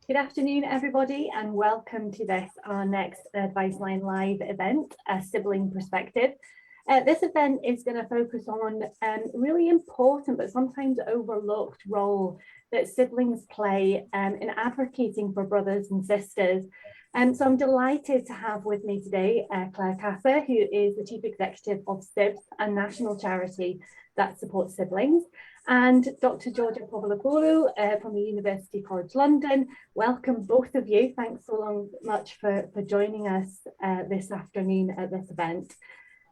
Good afternoon, everybody, and welcome to this, our next Advice Line Live event, a sibling perspective. This event is going to focus on really important but sometimes overlooked role that siblings play in advocating for brothers and sisters. So I'm delighted to have with me today Claire Casser, who is the Chief Executive of SIBS, a national charity that supports siblings, and Dr. Georgia Povolopoulou from the University College London. Welcome, both of you. Thanks so much for joining us this afternoon at this event.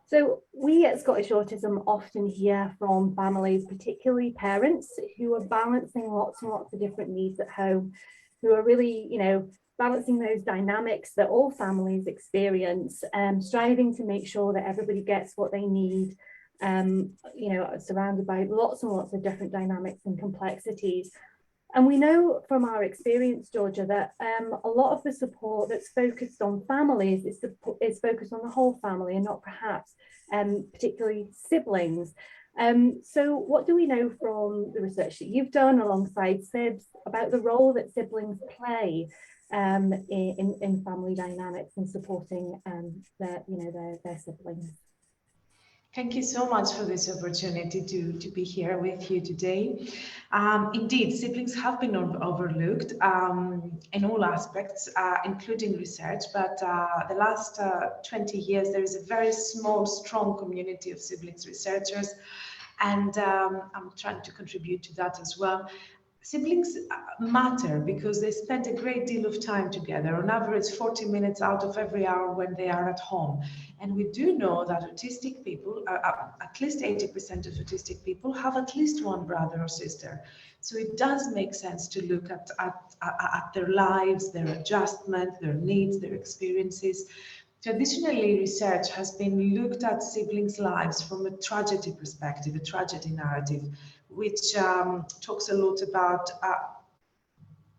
So we at Scottish Autism often hear from families, particularly parents, who are balancing lots and lots of different needs at home, who are really, balancing those dynamics that all families experience, striving to make sure that everybody gets what they need, surrounded by lots and lots of different dynamics and complexities. And we know from our experience, Georgia, that a lot of the support that's focused on families is focused on the whole family and not perhaps particularly siblings. So what do we know from the research that you've done alongside SIBS about the role that siblings play in family dynamics and supporting their siblings? Thank you so much for this opportunity to be here with you today. Indeed, siblings have been overlooked in all aspects, including research, but the last 20 years, there is a very small, strong community of siblings researchers, and I'm trying to contribute to that as well. Siblings matter because they spend a great deal of time together, on average 40 minutes out of every hour when they are at home. And we do know that autistic people, at least 80% of autistic people have at least one brother or sister. So it does make sense to look at their lives, their adjustment, their needs, their experiences. Traditionally, research has been looked at siblings' lives from a tragedy perspective, a tragedy narrative, which talks a lot about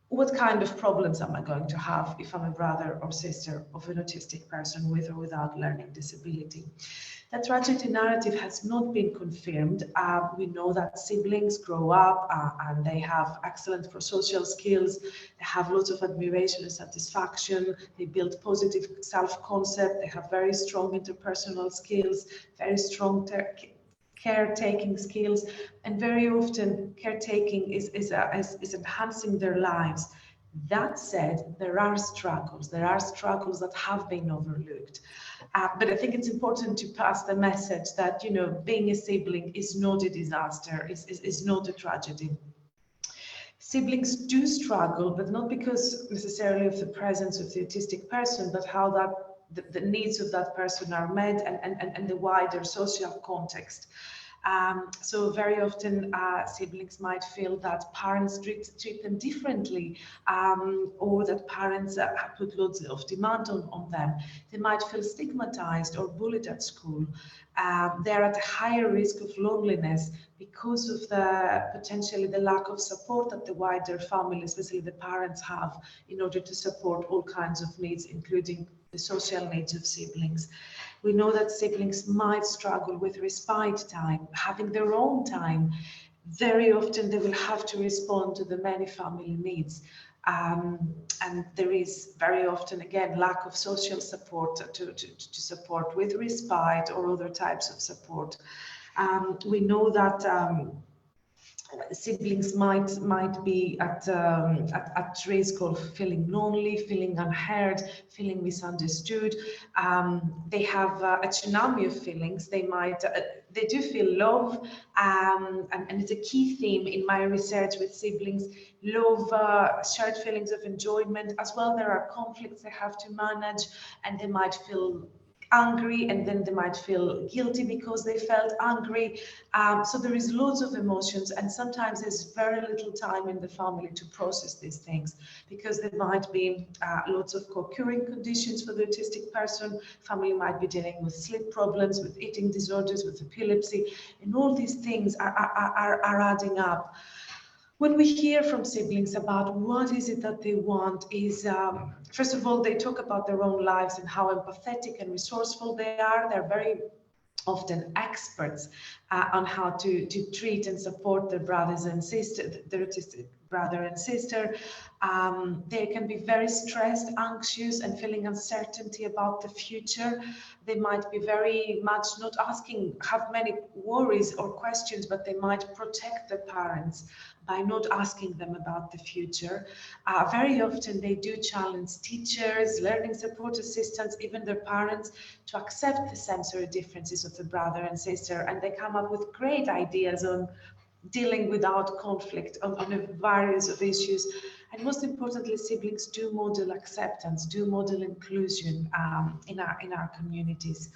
what kind of problems am I going to have if I'm a brother or sister of an autistic person with or without learning disability. That tragedy narrative has not been confirmed. We know that siblings grow up and they have excellent social skills, they have lots of admiration and satisfaction, they build positive self-concept, they have very strong interpersonal skills, very strong caretaking skills, and very often caretaking is enhancing their lives. That said, there are struggles that have been overlooked. But I think it's important to pass the message that, being a sibling is not a disaster, is not a tragedy. Siblings do struggle, but not because necessarily of the presence of the autistic person, but how that the needs of that person are met and the wider social context. So very often siblings might feel that parents treat them differently, or that parents put loads of demand on them. They might feel stigmatized or bullied at school. They're at a higher risk of loneliness because of potentially the lack of support that the wider family, especially the parents, have in order to support all kinds of needs, including the social needs of siblings. We know that siblings might struggle with respite time, having their own time. Very often they will have to respond to the many family needs. And there is very often, again, lack of social support to support with respite or other types of support. We know that siblings might be at risk of feeling lonely, feeling unheard, feeling misunderstood. They have a tsunami of feelings. They do feel love, and it's a key theme in my research with siblings. Love, shared feelings of enjoyment as well. There are conflicts they have to manage, and they might feel angry, and then they might feel guilty because they felt angry. So there is loads of emotions, and sometimes there's very little time in the family to process these things, because there might be lots of co-occurring conditions for the autistic person. Family might be dealing with sleep problems, with eating disorders, with epilepsy, and all these things are adding up. When we hear from siblings about what is it that they want is, first of all, they talk about their own lives and how empathetic and resourceful they are. They're very often experts on how to treat and support their brothers and sisters, their autistic brother and sister. They can be very stressed, anxious, and feeling uncertainty about the future. They might be very much not asking, have many worries or questions, but they might protect their parents by not asking them about the future. Very often they do challenge teachers, learning support assistants, even their parents, to accept the sensory differences of the brother and sister, and they come up with great ideas on dealing without conflict on a various of issues. And most importantly, siblings do model acceptance, do model inclusion in our communities.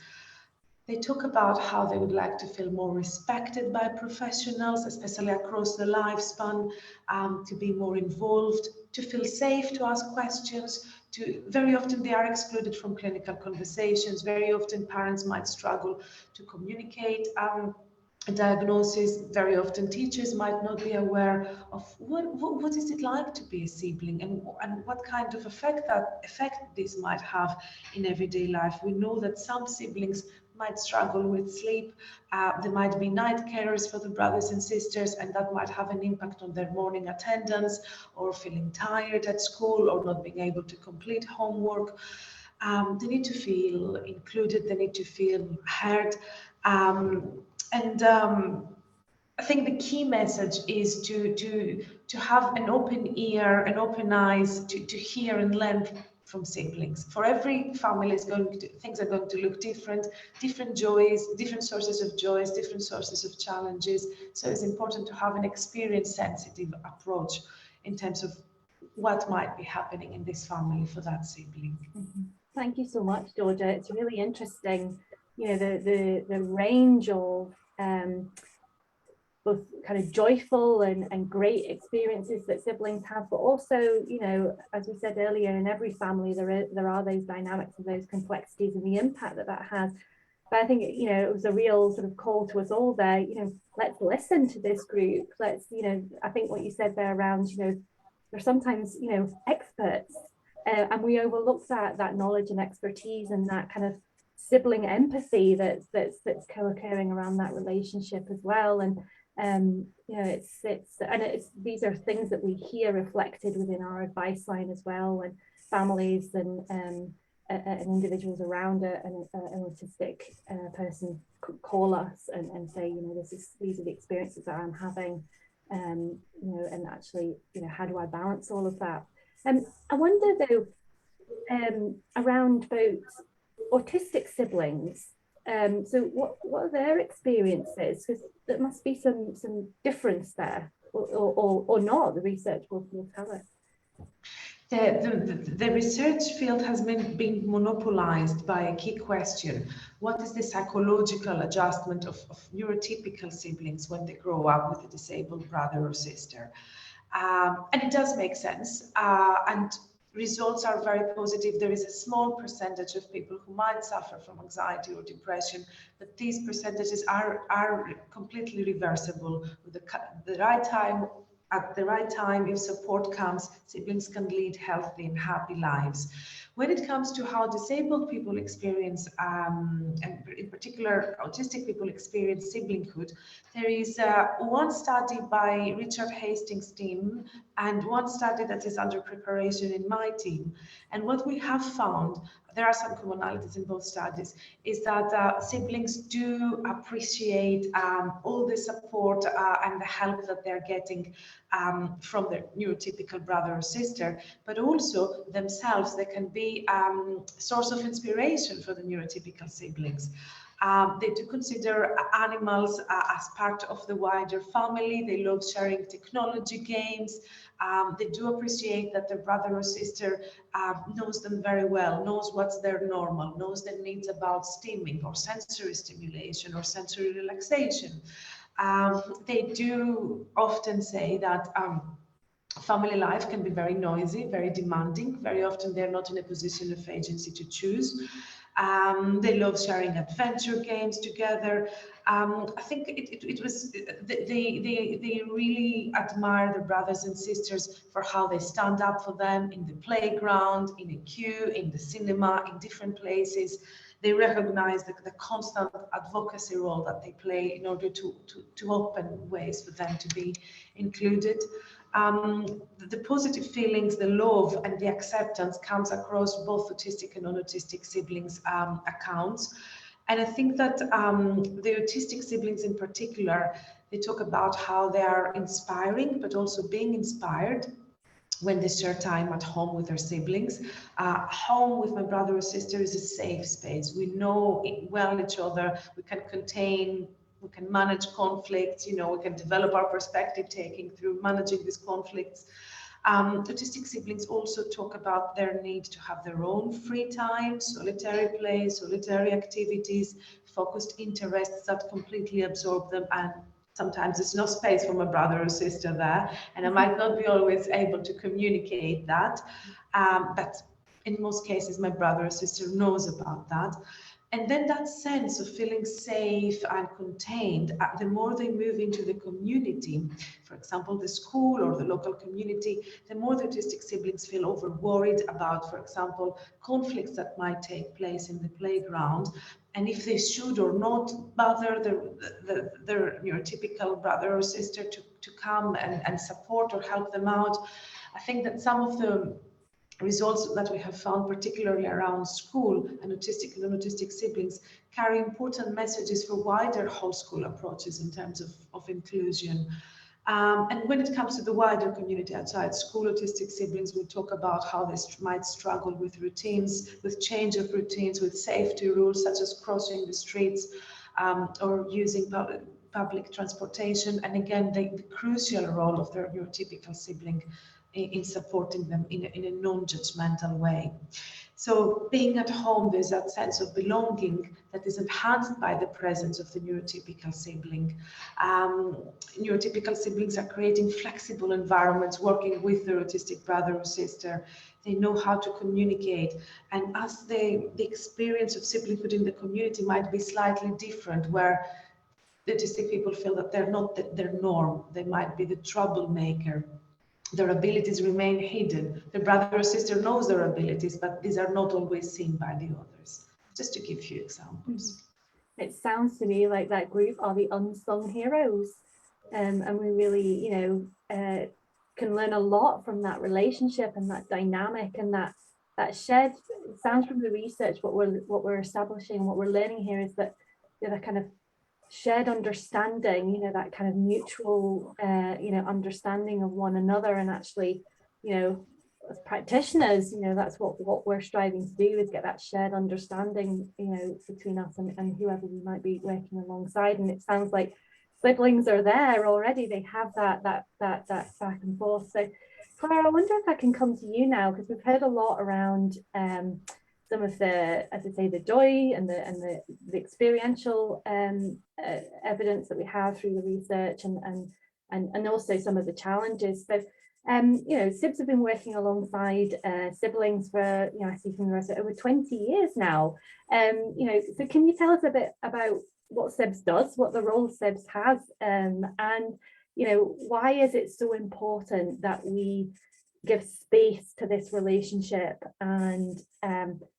They talk about how they would like to feel more respected by professionals, especially across the lifespan, to be more involved, to feel safe to ask questions. Very often they are excluded from clinical conversations. Very often parents might struggle to communicate a diagnosis. Very often teachers might not be aware of what is it like to be a sibling, and what kind of effect this might have in everyday life. We know that some siblings might struggle with sleep. There might be night carers for the brothers and sisters, and that might have an impact on their morning attendance, or feeling tired at school, or not being able to complete homework. They need to feel included, they need to feel heard. And I think the key message is to have an open ear, an open eyes to hear and learn from siblings. For every family is going to, things are going to look different, different joys, different sources of joys, different sources of challenges. So it's important to have an experience sensitive approach in terms of what might be happening in this family for that sibling. Thank you so much, Georgia. It's really interesting, you know, the range of both kind of joyful and great experiences that siblings have, but also, you know, as we said earlier, in every family there are those dynamics and those complexities and the impact that has. But I think, you know, it was a real sort of call to us all there, you know, let's listen to this group. Let's, you know, I think what you said there around, you know, they're sometimes, you know, experts, and we overlook that knowledge and expertise and that kind of sibling empathy that's co-occurring around that relationship as well. And you know, it's these are things that we hear reflected within our advice line as well, when families and individuals around an autistic person call us and say, you know, these are the experiences that I'm having, you know, and actually, you know, how do I balance all of that? I wonder though, around both autistic siblings, so what are their experiences? Because there must be some difference there, or not. The research will tell us. The research field has been monopolized by a key question. What is the psychological adjustment of neurotypical siblings when they grow up with a disabled brother or sister? And it does make sense. And results are very positive. There is a small percentage of people who might suffer from anxiety or depression, but these percentages are completely reversible with the right time. At the right time, if support comes, siblings can lead healthy and happy lives. When it comes to how disabled people experience, and in particular autistic people experience siblinghood, there is one study by Richard Hastings' team and one study that is under preparation in my team. And what we have found, there are some commonalities in both studies, is that siblings do appreciate all the support and the help that they're getting from their neurotypical brother or sister, but also themselves, they can be source of inspiration for the neurotypical siblings. They do consider animals as part of the wider family. They love sharing technology games. They do appreciate that their brother or sister knows them very well, knows what's their normal, knows their needs about stimming or sensory stimulation or sensory relaxation. They do often say that family life can be very noisy, very demanding. Very often they're not in a position of agency to choose. They love sharing adventure games together. I think it was, they really admire their brothers and sisters for how they stand up for them in the playground, in a queue, in the cinema, in different places. They recognize the constant advocacy role that they play in order to open ways for them to be included. The positive feelings, the love and the acceptance comes across both autistic and non-autistic siblings accounts. And I think that the autistic siblings in particular, they talk about how they are inspiring, but also being inspired when they share time at home with their siblings. Home with my brother or sister is a safe space. We know well each other. We can contain, we can manage conflicts, you know, we can develop our perspective taking through managing these conflicts. Autistic siblings also talk about their need to have their own free time, solitary play, solitary activities, focused interests that completely absorb them, and sometimes there's no space for my brother or sister there, and I might not be always able to communicate that. But in most cases, my brother or sister knows about that. And then that sense of feeling safe and contained, the more they move into the community, for example, the school or the local community, the more the autistic siblings feel over worried about, for example, conflicts that might take place in the playground. And if they should or not bother their neurotypical brother or sister to come and support or help them out. I think that some of the results that we have found, particularly around school and autistic and non-autistic siblings, carry important messages for wider whole school approaches in terms of inclusion. And when it comes to the wider community outside school, autistic siblings will talk about how they might struggle with routines, with change of routines, with safety rules such as crossing the streets or using public transportation. And again, the crucial role of their neurotypical sibling in supporting them in a non-judgmental way. So being at home, there's that sense of belonging that is enhanced by the presence of the neurotypical sibling. Neurotypical siblings are creating flexible environments, working with their autistic brother or sister. They know how to communicate. And as the experience of siblinghood in the community might be slightly different, where the autistic people feel that they're not their norm, they might be the troublemaker. Their abilities remain hidden. The brother or sister knows their abilities, but these are not always seen by the others. Just to give you examples. It sounds to me like that group are the unsung heroes. And we really, you know, can learn a lot from that relationship and that dynamic and that shared. It sounds from the research what we're establishing, what we're learning here is that the kind of shared understanding, you know, that kind of mutual, you know, understanding of one another. And actually, you know, as practitioners, you know, that's what we're striving to do, is get that shared understanding, you know, between us and whoever we might be working alongside. And it sounds like siblings are there already. They have that back and forth. So Claire, I wonder if I can come to you now, because we've heard a lot around some of the, as I say, the joy and the experiential evidence that we have through the research and also some of the challenges. So, you know, SIBS have been working alongside siblings for, you know, I see from the rest over 20 years now. You know, so can you tell us a bit about what SIBS does, what the role SIBS has, and, you know, why is it so important that we give space to this relationship and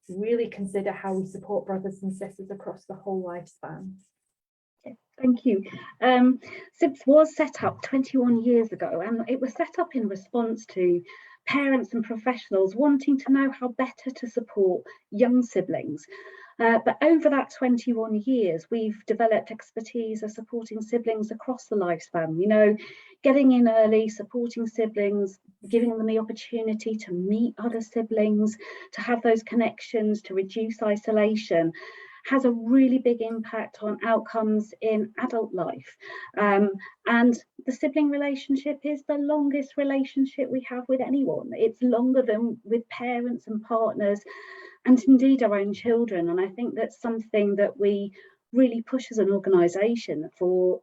really consider how we support brothers and sisters across the whole lifespan? Thank you. SIBS was set up 21 years ago, and it was set up in response to parents and professionals wanting to know how better to support young siblings. But over that 21 years, we've developed expertise of supporting siblings across the lifespan, you know, getting in early, supporting siblings, giving them the opportunity to meet other siblings, to have those connections, to reduce isolation, has a really big impact on outcomes in adult life. And the sibling relationship is the longest relationship we have with anyone. It's longer than with parents and partners, and indeed our own children. And I think that's something that we really push as an organisation for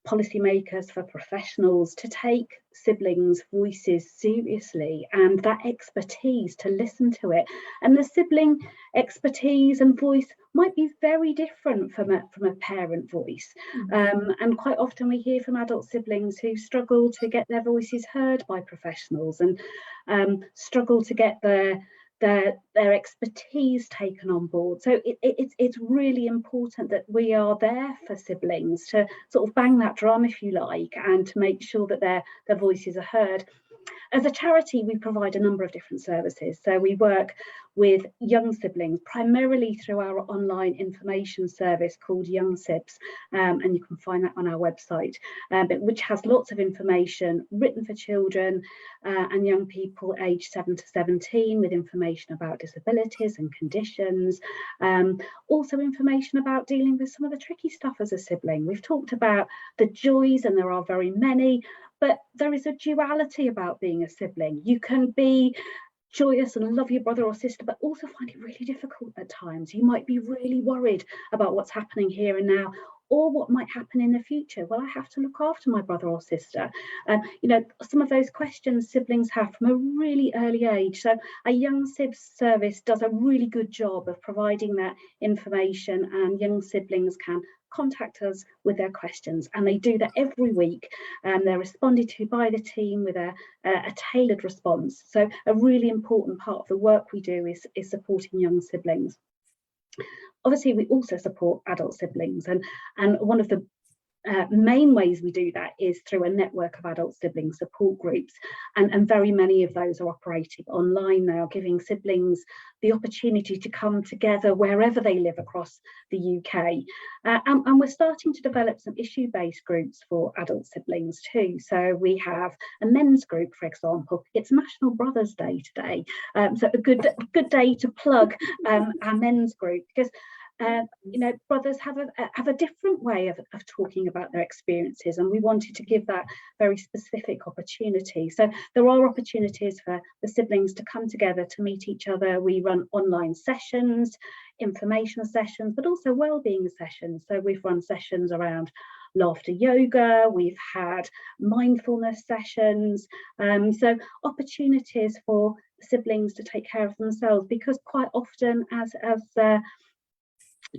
policymakers, for professionals, to take siblings' voices seriously and that expertise, to listen to it. And the sibling expertise and voice might be very different from a parent voice. And quite often we hear from adult siblings who struggle to get their voices heard by professionals and struggle to get the their expertise taken on board. So it's really important that we are there for siblings to sort of bang that drum, if you like, and to make sure that their voices are heard. As a charity, we provide a number of different services. So we work with young siblings, primarily through our online information service called Young Sibs, and you can find that on our website, which has lots of information written for children and young people aged 7 to 17, with information about disabilities and conditions, also information about dealing with some of the tricky stuff as a sibling. We've talked about the joys, and there are very many, but there is a duality about being a sibling. You can be joyous and love your brother or sister, but also find it really difficult at times. You might be really worried about what's happening here and now, or what might happen in the future. Well, I have to look after my brother or sister. You know, some of those questions siblings have from a really early age. So a Young Sibs service does a really good job of providing that information, and young siblings can contact us with their questions, and they do that every week, and they're responded to by the team with a tailored response. So a really important part of the work we do is supporting young siblings. Obviously, we also support adult siblings, and one of the main ways we do that is through a network of adult sibling support groups, and very many of those are operating online now, giving siblings the opportunity to come together wherever they live across the UK. And we're starting to develop some issue-based groups for adult siblings too. So we have a men's group, for example. It's National Brothers Day today, so a good day to plug our men's group, because you know, brothers have a different way of talking about their experiences, and we wanted to give that very specific opportunity. So there are opportunities for the siblings to come together to meet each other. We run online sessions, information sessions, but also wellbeing sessions. So we've run sessions around laughter yoga, we've had mindfulness sessions, so opportunities for siblings to take care of themselves, because quite often, as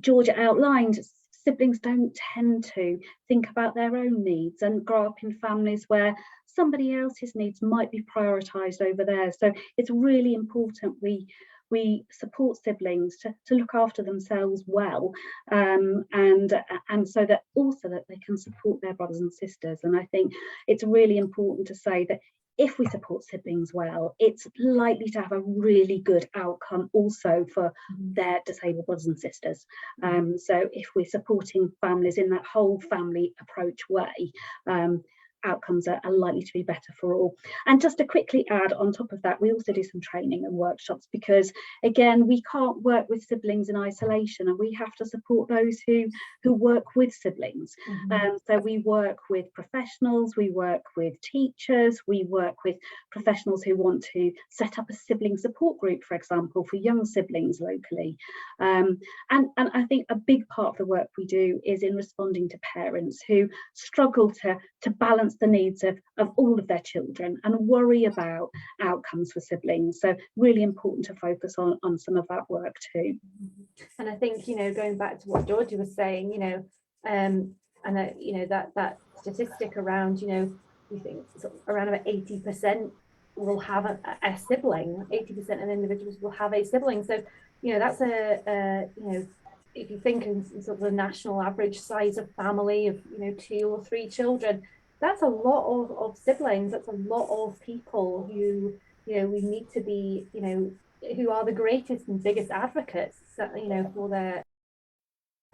Georgia outlined, siblings don't tend to think about their own needs and grow up in families where somebody else's needs might be prioritised over theirs. So it's really important we support siblings to look after themselves well, and so that also that they can support their brothers and sisters. And I think it's really important to say that if we support siblings well, it's likely to have a really good outcome also for their disabled brothers and sisters. So if we're supporting families in that whole family approach way, outcomes are likely to be better for all. And just to quickly add on top of that, we also do some training and workshops, because again, we can't work with siblings in isolation, and we have to support those who work with siblings. So we work with professionals, we work with teachers, we work with professionals who want to set up a sibling support group, for example, for young siblings locally. And I think a big part of the work we do is in responding to parents who struggle to balance the needs of all of their children and worry about outcomes for siblings. So really important to focus on some of that work too. And I think, you know, going back to what Georgia was saying, you know, you know, that statistic around, you know, we think sort of around about 80% will have a sibling. 80% of individuals will have a sibling. So, you know, that's you know, if you think in sort of the national average size of family of, you know, 2 or 3 children, that's a lot of siblings. That's a lot of people who, you know, we need to be, you know, who are the greatest and biggest advocates, you know, for their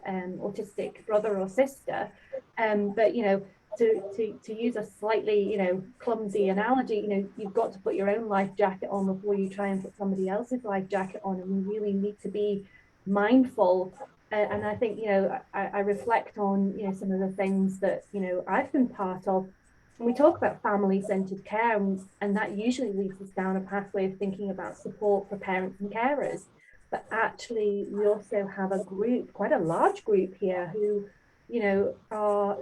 autistic brother or sister. But, you know, to use a slightly, you know, clumsy analogy, you know, you've got to put your own life jacket on before you try and put somebody else's life jacket on, and we really need to be mindful. And I think, you know, I reflect on, you know, some of the things that, you know, I've been part of. And we talk about family-centered care, and that usually leads us down a pathway of thinking about support for parents and carers. But actually, we also have a group, quite a large group here, who, you know, are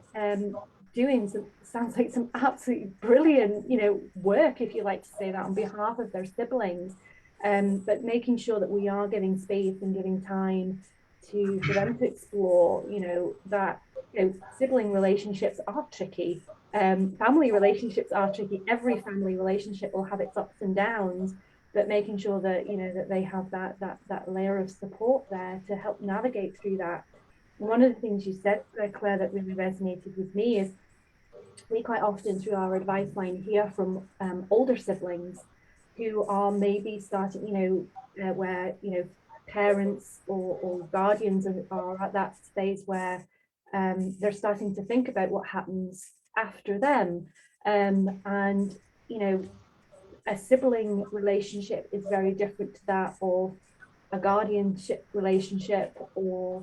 doing sounds like some absolutely brilliant, you know, work, if you like to say that, on behalf of their siblings. But making sure that we are giving space and giving time for them to explore, you know, that, you know, sibling relationships are tricky, family relationships are tricky. Every family relationship will have its ups and downs, but making sure that, you know, that they have that layer of support there to help navigate through that. One of the things you said, Claire, that really resonated with me is we quite often through our advice line hear from older siblings who are maybe starting, you know, where, you know, parents or guardians are at that space where they're starting to think about what happens after them. And, you know, a sibling relationship is very different to that of a guardianship relationship or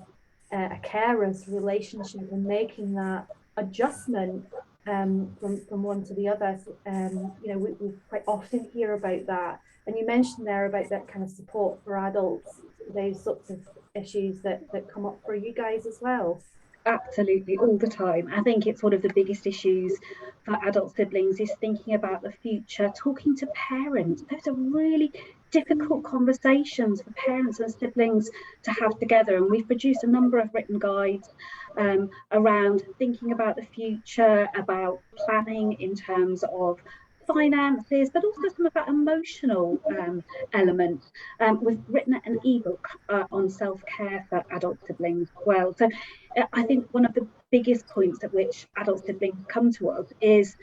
a carer's relationship, and making that adjustment from one to the other. You know, we quite often hear about that. And you mentioned there about that kind of support for adults, those sorts of issues that come up for you guys as well. Absolutely, all the time. I think it's one of the biggest issues for adult siblings is thinking about the future, talking to parents. Those are really difficult conversations for parents and siblings to have together. And we've produced a number of written guides around thinking about the future, about planning in terms of finances, but also some of that emotional elements. We've written an ebook on self-care for adult siblings as well. So I think one of the biggest points at which adult siblings come to us is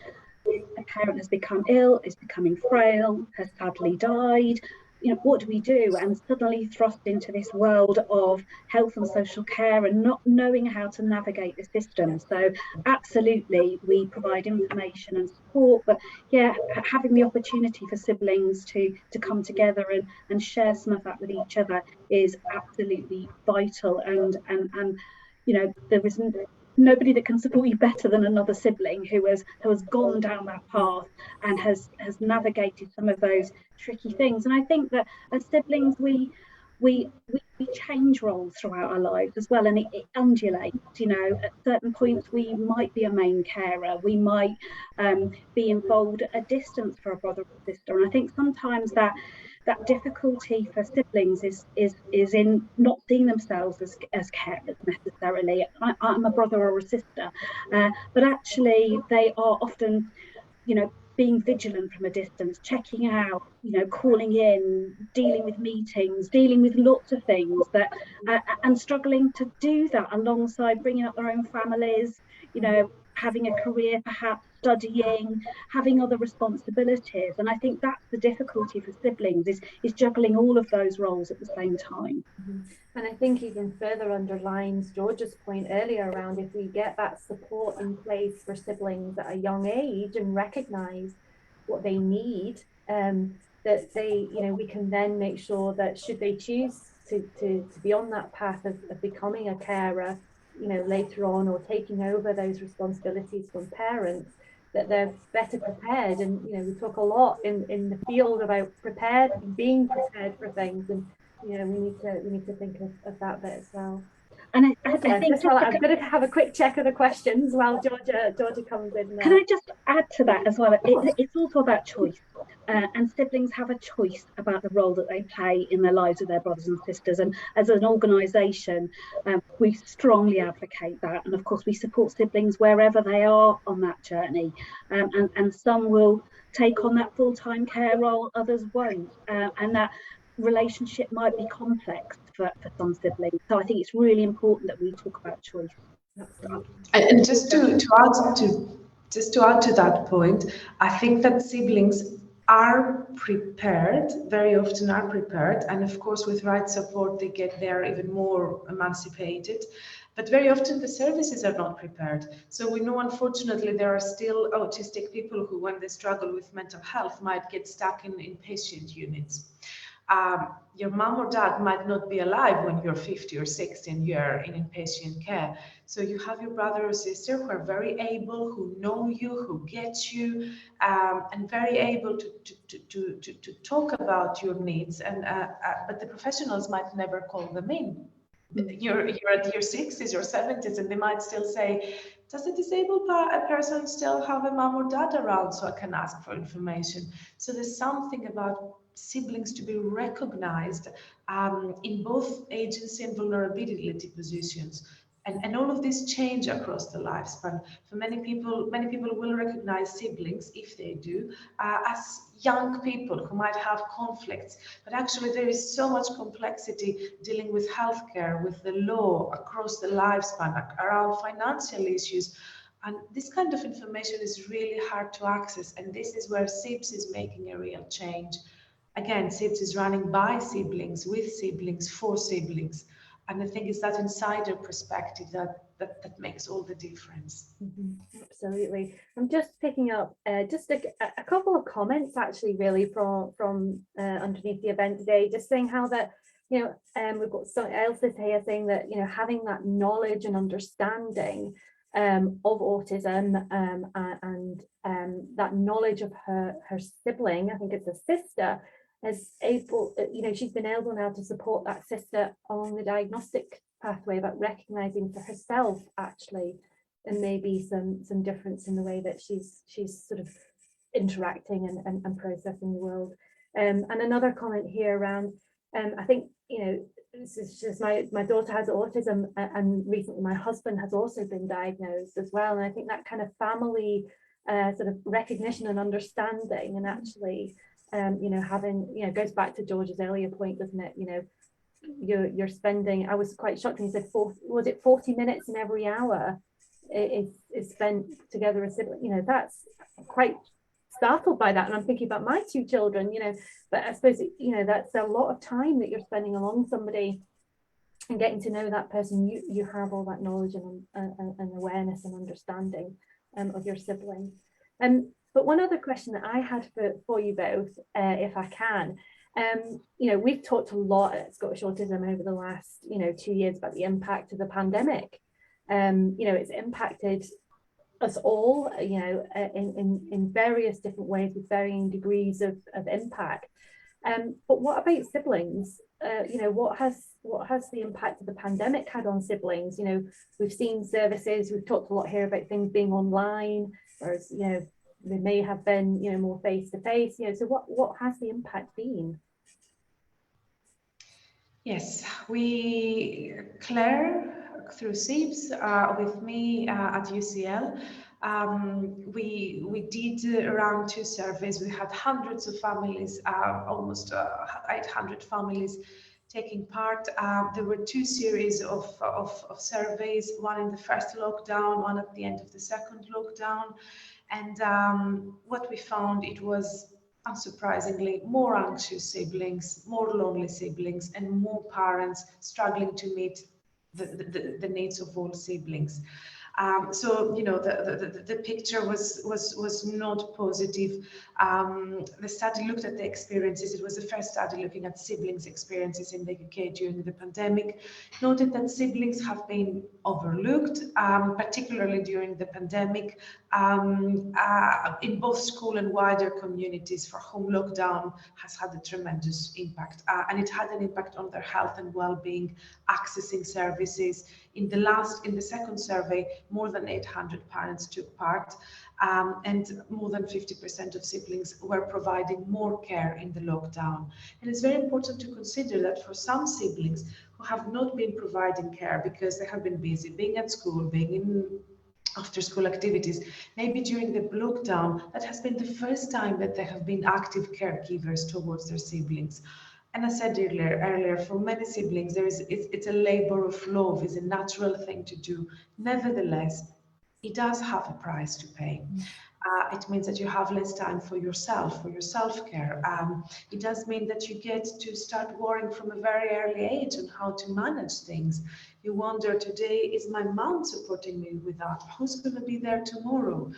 a parent has become ill, is becoming frail, has sadly died. You know, what do we do? And suddenly thrust into this world of health and social care and not knowing how to navigate the system. So absolutely, we provide information and support, but yeah, having the opportunity for siblings to come together and share some of that with each other is absolutely vital. And you know, there isn't nobody that can support you better than another sibling who has gone down that path and has navigated some of those tricky things. And I think that as siblings we change roles throughout our lives as well, and it undulates. You know, at certain points we might be a main carer, we might be involved at a distance for a brother or sister, and I think sometimes that difficulty for siblings is in not seeing themselves as carers necessarily. I'm a brother or a sister, but actually they are often, you know, being vigilant from a distance, checking out, you know, calling in, dealing with meetings, dealing with lots of things that, and struggling to do that alongside bringing up their own families, you know, having a career, perhaps studying, having other responsibilities. And I think that's the difficulty for siblings is juggling all of those roles at the same time. And I think even further underlines George's point earlier around if we get that support in place for siblings at a young age and recognize what they need, that they, you know, we can then make sure that should they choose to be on that path of becoming a carer, you know, later on, or taking over those responsibilities from parents, that they're better prepared. And, you know, we talk a lot in the field about being prepared for things. And, you know, we need to think of that bit as well. And I think I'm going to have a quick check of the questions while Georgia comes in there. Can I just add to that as well? It's also about choice. And siblings have a choice about the role that they play in the lives of their brothers and sisters. And as an organisation, we strongly advocate that. And of course, we support siblings wherever they are on that journey. And some will take on that full-time care role, others won't. And that relationship might be complex for some siblings. So I think it's really important that we talk about choice. Absolutely. And just to add to that point, I think that siblings are prepared, very often are prepared, and of course with right support they get there even more emancipated. But very often the services are not prepared. So we know, unfortunately, there are still autistic people who, when they struggle with mental health, might get stuck in inpatient units. Your mom or dad might not be alive when you're 50 or 60 and you're in inpatient care. So you have your brother or sister who are very able, who know you, who get you, and very able to talk about your needs. And but the professionals might never call them in. You're at your 60s or 70s, and they might still say, does a disabled person still have a mom or dad around so I can ask for information? So there's something about siblings to be recognized in both agency and vulnerability positions. And all of this change across the lifespan. For many people will recognize siblings, if they do, as young people who might have conflicts. But actually, there is so much complexity dealing with healthcare, with the law across the lifespan, around financial issues. And this kind of information is really hard to access. And this is where SIBS is making a real change. Again, SIBS is running by siblings, with siblings, for siblings. And I think it's that insider perspective that makes all the difference. Absolutely. I'm just picking up just a couple of comments actually really from underneath the event today, just saying how that, we've got Elsa here saying that, having that knowledge and understanding of autism and that knowledge of her sibling, I think it's a sister, is able, she's been able now to support that sister along the diagnostic pathway, about recognizing for herself actually, and maybe some difference in the way that she's sort of interacting and processing the world. And another comment here around, I think, this is just my daughter has autism, and recently my husband has also been diagnosed as well. And I think that kind of family sort of recognition and understanding, and actually, having, goes back to George's earlier point, doesn't it? You're spending, I was quite shocked when he said, 40 minutes in every hour is spent together as sibling. That's quite startled by that. And I'm thinking about my two children, but I suppose, that's a lot of time that you're spending along somebody and getting to know that person. You have all that knowledge and awareness and understanding of your sibling. But one other question that I had for you both, if I can, we've talked a lot at Scottish Autism over the last, 2 years about the impact of the pandemic. It's impacted us all, in various different ways with varying degrees of impact. But what about siblings? What has the impact of the pandemic had on siblings? We've seen services, we've talked a lot here about things being online, whereas, they may have been, more face-to-face, so what has the impact been? Yes, Claire, through SIBS, with me at UCL, we did around 2 surveys. We had hundreds of families, almost 800 families taking part. There were 2 series of surveys, one in the first lockdown, one at the end of the second lockdown. And what we found, it was unsurprisingly more anxious siblings, more lonely siblings, and more parents struggling to meet the needs of all siblings. So the picture was not positive. The study looked at the experiences. It was the first study looking at siblings' experiences in the UK during the pandemic. Noted that siblings have been overlooked, particularly during the pandemic, in both school and wider communities for whom lockdown has had a tremendous impact, and it had an impact on their health and well-being, accessing services. In the second survey, more than 800 parents took part, and more than 50% of siblings were providing more care in the lockdown. And it's very important to consider that for some siblings who have not been providing care because they have been busy being at school, being in after-school activities, maybe during the lockdown, that has been the first time that they have been active caregivers towards their siblings. And I said earlier, for many siblings, it's a labor of love, is a natural thing to do. Nevertheless, it does have a price to pay. It means that you have less time for yourself, for your self-care. It does mean that you get to start worrying from a very early age on how to manage things. You wonder, today, is my mom supporting me with that? Who's going to be there tomorrow?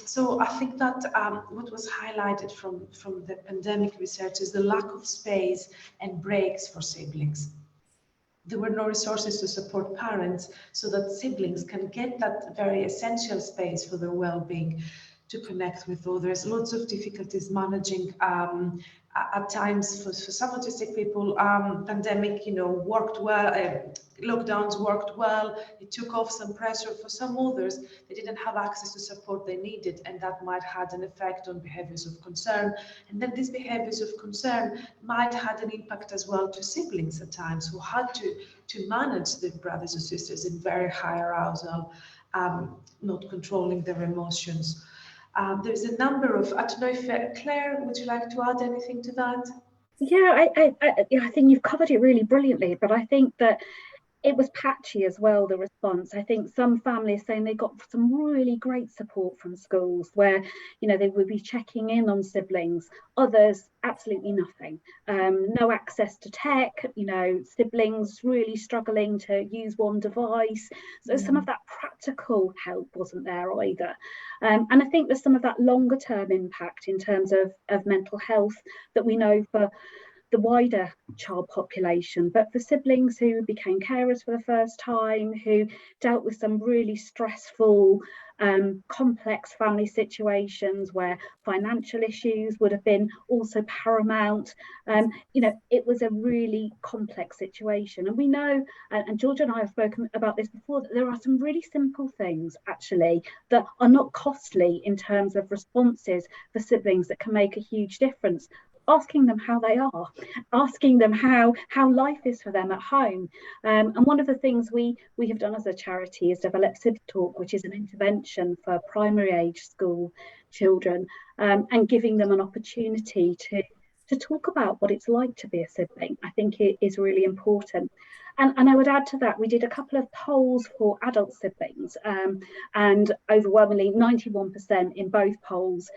So I think that what was highlighted from the pandemic research is the lack of space and breaks for siblings. There were no resources to support parents so that siblings can get that very essential space for their well-being, to connect with others, lots of difficulties managing at times for some autistic people, pandemic, worked well, lockdowns worked well, it took off some pressure. For some others, they didn't have access to support they needed, and that might had an effect on behaviors of concern. And then these behaviors of concern might had an impact as well to siblings at times who had to manage their brothers or sisters in very high arousal, not controlling their emotions. There's a number of, I don't know if Claire, would you like to add anything to that? Yeah, I think you've covered it really brilliantly, but I think that it was patchy as well, the response. I think some families saying they got some really great support from schools where, they would be checking in on siblings. Others, absolutely nothing. No access to tech, siblings really struggling to use one device. So some of that practical help wasn't there either. And I think there's some of that longer term impact in terms of mental health that we know for the wider child population, but for siblings who became carers for the first time, who dealt with some really stressful, complex family situations where financial issues would have been also paramount. It was a really complex situation. And we know, and Georgia and I have spoken about this before, that there are some really simple things actually that are not costly in terms of responses for siblings that can make a huge difference. Asking them how they are, asking them how life is for them at home. And one of the things we have done as a charity is develop Sib Talk, which is an intervention for primary age school children, and giving them an opportunity to talk about what it's like to be a sibling. I think it is really important. And I would add to that, we did a couple of polls for adult siblings, and overwhelmingly 91% in both polls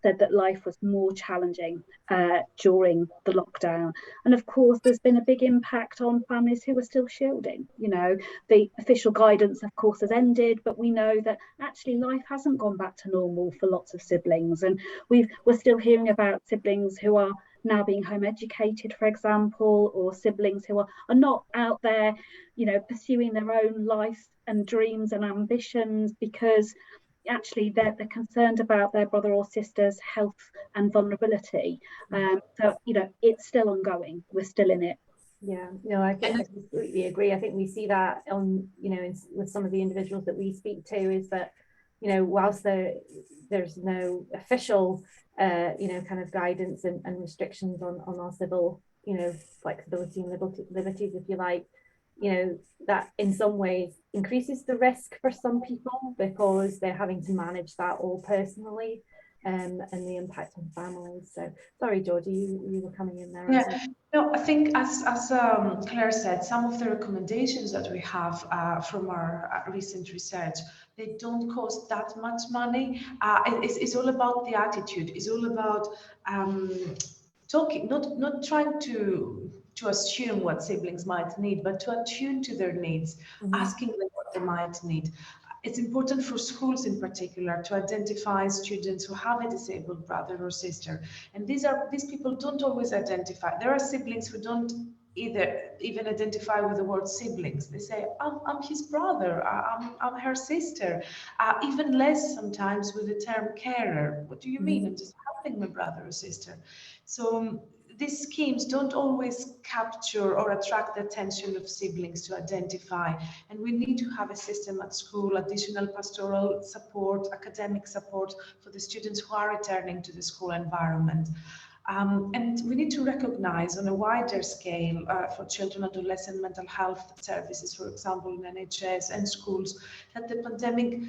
said that life was more challenging during the lockdown. And of course, there's been a big impact on families who are still shielding. The official guidance, of course, has ended, but we know that actually life hasn't gone back to normal for lots of siblings. And we're still hearing about siblings who are now being home educated, for example, or siblings who are not out there, pursuing their own life and dreams and ambitions because actually they're concerned about their brother or sister's health and vulnerability. So, it's still ongoing. We're still in it. Yeah, no, I completely agree. I think we see that on, with some of the individuals that we speak to, is that, whilst there's no official kind of guidance and restrictions on our civil, flexibility and liberties, if you like, that in some ways increases the risk for some people because they're having to manage that all personally, and the impact on families. So sorry, Georgie, you were coming in there. Yeah, no, I think as Claire said, some of the recommendations that we have from our recent research, they don't cost that much money. It's all about the attitude. It's all about talking, not trying to assume what siblings might need, but to attune to their needs, asking them what they might need. It's important for schools in particular to identify students who have a disabled brother or sister. And these people don't always identify. There are siblings who don't even identify with the word siblings. They say, I'm his brother, I'm her sister. Even less sometimes with the term carer. What do you mean? I'm just helping my brother or sister. So these schemes don't always capture or attract the attention of siblings to identify, and we need to have a system at school, additional pastoral support, academic support for the students who are returning to the school environment. And we need to recognize on a wider scale for children and adolescent mental health services, for example, in NHS and schools, that the pandemic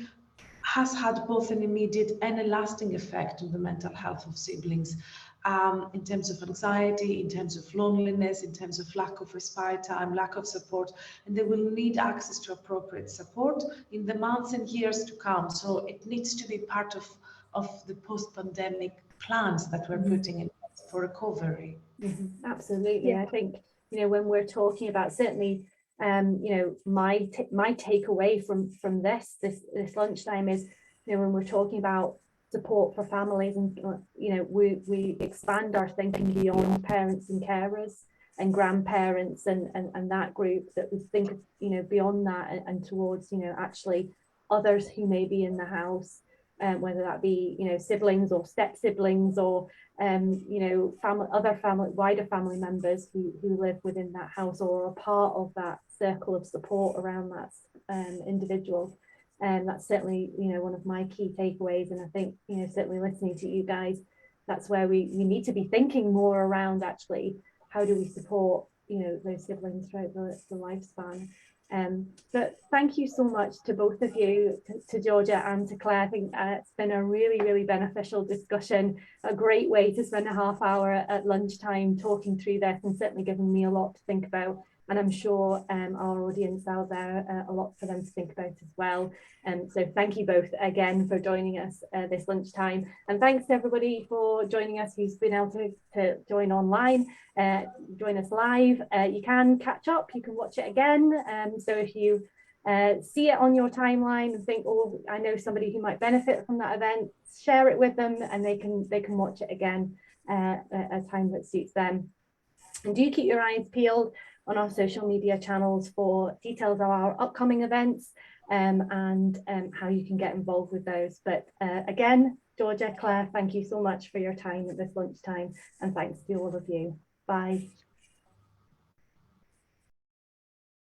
has had both an immediate and a lasting effect on the mental health of siblings. In terms of anxiety, in terms of loneliness, in terms of lack of respite time, lack of support, and they will need access to appropriate support in the months and years to come. So it needs to be part of the post-pandemic plans that we're putting in place for recovery. Absolutely. Yeah. I think, when we're talking about, certainly, my takeaway from this lunchtime is, when we're talking about support for families, and we expand our thinking beyond parents and carers and grandparents and that group, that we think of beyond that and towards actually others who may be in the house whether that be, you know, siblings or step siblings or, you know, wider family members who live within that house or are part of that circle of support around that individual. And that's certainly, you know, one of my key takeaways. And I think, you know, certainly listening to you guys, that's where we need to be thinking more around actually, how do we support, you know, those siblings throughout the lifespan. But thank you so much to both of you, to Georgia and to Claire. I think it's been a really, really beneficial discussion, a great way to spend a half hour at lunchtime talking through this, and certainly given me a lot to think about. And I'm sure our audience out there, a lot for them to think about as well. So thank you both again for joining us this lunchtime. And thanks to everybody for joining us who's been able to join online, join us live. You can catch up, you can watch it again. So if you see it on your timeline and think, oh, I know somebody who might benefit from that event, share it with them and they can watch it again at a time that suits them. And do keep your eyes peeled on our social media channels for details of our upcoming events and how you can get involved with those. But again, Georgia, Claire, thank you so much for your time at this lunchtime, and thanks to all of you. Bye.